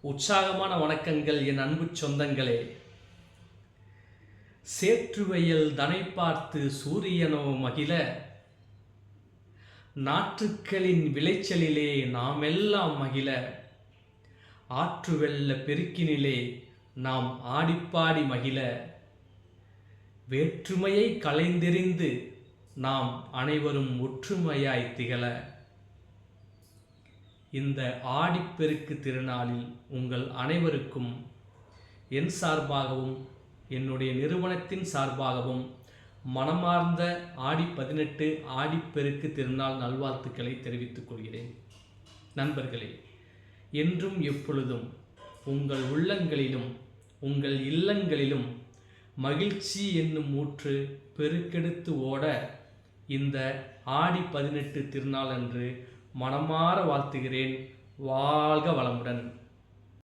உற்சாகமான வணக்கங்கள் என் அன்பு சொந்தங்களே. சேற்றுவயல் தனை பார்த்து சூரியனோ மகிழ, நாற்றுக்களின் விளைச்சலிலே நாமெல்லாம் மகிழ, ஆற்று வெள்ள பெருக்கினிலே நாம் ஆடிப்பாடி மகிழ, வேற்றுமையை களைந்தெறிந்து நாம் அனைவரும் ஒற்றுமையாய் திகழ, இந்த ஆடிப்பெருக்கு திருநாளில் உங்கள் அனைவருக்கும் என் சார்பாகவும் என்னுடைய நிறுவனத்தின் சார்பாகவும் மனமார்ந்த ஆடி 18 ஆடிப்பெருக்கு திருநாள் நல்வாழ்த்துக்களை தெரிவித்துக் கொள்கிறேன். நண்பர்களே, என்றும் எப்பொழுதும் உங்கள் உள்ளங்களிலும் உங்கள் இல்லங்களிலும் மகிழ்ச்சி என்னும் ஊற்று பெருக்கெடுத்து ஓட இந்த ஆடி 18 திருநாள் அன்று மனமாற வாழ்த்துகிறேன். வாழ்க வளமுடன்.